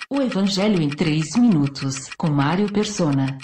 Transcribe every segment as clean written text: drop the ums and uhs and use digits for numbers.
O Evangelho em 3 minutos, com Mário Persona.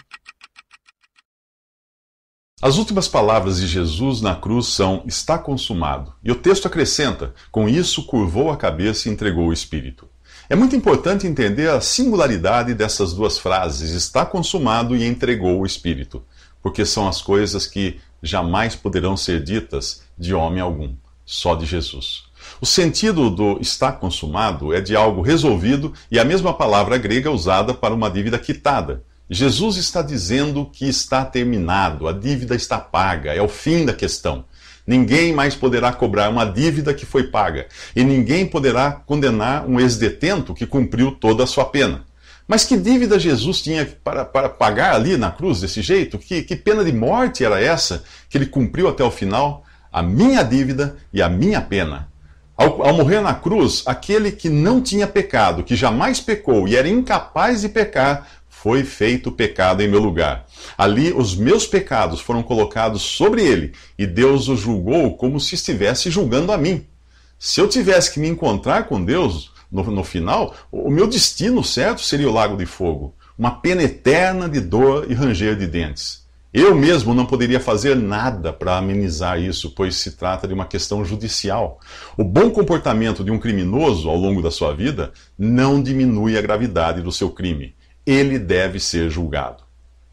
As últimas palavras de Jesus na cruz são: está consumado. E o texto acrescenta: com isso curvou a cabeça e entregou o Espírito. É muito importante entender a singularidade dessas duas frases, está consumado e entregou o Espírito, porque são as coisas que jamais poderão ser ditas de homem algum, só de Jesus. O sentido do está consumado é de algo resolvido e a mesma palavra grega usada para uma dívida quitada. Jesus está dizendo que está terminado, a dívida está paga, é o fim da questão. Ninguém mais poderá cobrar uma dívida que foi paga, e ninguém poderá condenar um ex-detento que cumpriu toda a sua pena. Mas que dívida Jesus tinha para pagar ali na cruz desse jeito? Que pena de morte era essa que ele cumpriu até o final? A minha dívida e a minha pena. Ao morrer na cruz, aquele que não tinha pecado, que jamais pecou e era incapaz de pecar, foi feito pecado em meu lugar. Ali os meus pecados foram colocados sobre ele, e Deus o julgou como se estivesse julgando a mim. Se eu tivesse que me encontrar com Deus no final, o meu destino certo seria o lago de fogo, uma pena eterna de dor e ranger de dentes. Eu mesmo não poderia fazer nada para amenizar isso, pois se trata de uma questão judicial. O bom comportamento de um criminoso ao longo da sua vida não diminui a gravidade do seu crime. Ele deve ser julgado.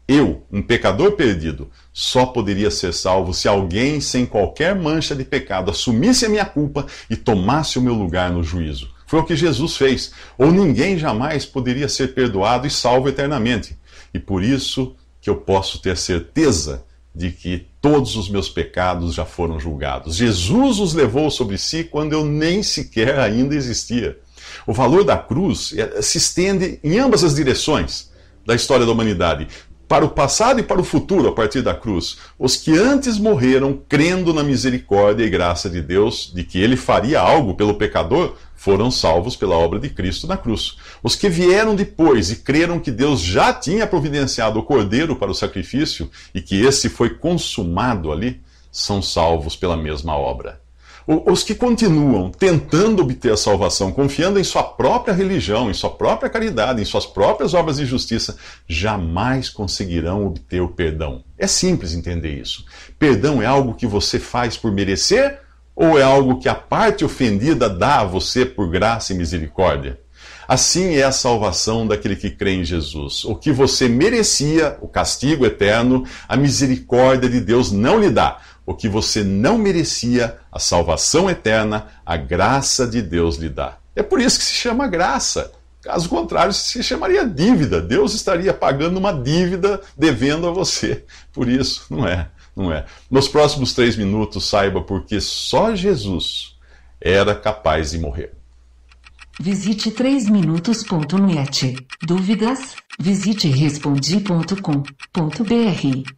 Eu, um pecador perdido, só poderia ser salvo se alguém sem qualquer mancha de pecado assumisse a minha culpa e tomasse o meu lugar no juízo. Foi o que Jesus fez. Ou ninguém jamais poderia ser perdoado e salvo eternamente. E por isso que eu posso ter certeza de que todos os meus pecados já foram julgados. Jesus os levou sobre si quando eu nem sequer ainda existia. O valor da cruz se estende em ambas as direções da história da humanidade, para o passado e para o futuro a partir da cruz. Os que antes morreram crendo na misericórdia e graça de Deus, de que ele faria algo pelo pecador, foram salvos pela obra de Cristo na cruz. Os que vieram depois e creram que Deus já tinha providenciado o cordeiro para o sacrifício e que esse foi consumado ali, são salvos pela mesma obra. Os que continuam tentando obter a salvação, confiando em sua própria religião, em sua própria caridade, em suas próprias obras de justiça, jamais conseguirão obter o perdão. É simples entender isso. Perdão é algo que você faz por merecer ou é algo que a parte ofendida dá a você por graça e misericórdia? Assim é a salvação daquele que crê em Jesus. O que você merecia, o castigo eterno, a misericórdia de Deus não lhe dá. O que você não merecia, a salvação eterna, a graça de Deus lhe dá. É por isso que se chama graça. Caso contrário, se chamaria dívida. Deus estaria pagando uma dívida devendo a você. Por isso, não é. Nos próximos 3 minutos, saiba porque só Jesus era capaz de morrer. Visite 3minutos.net. Dúvidas? Visite respondi.com.br.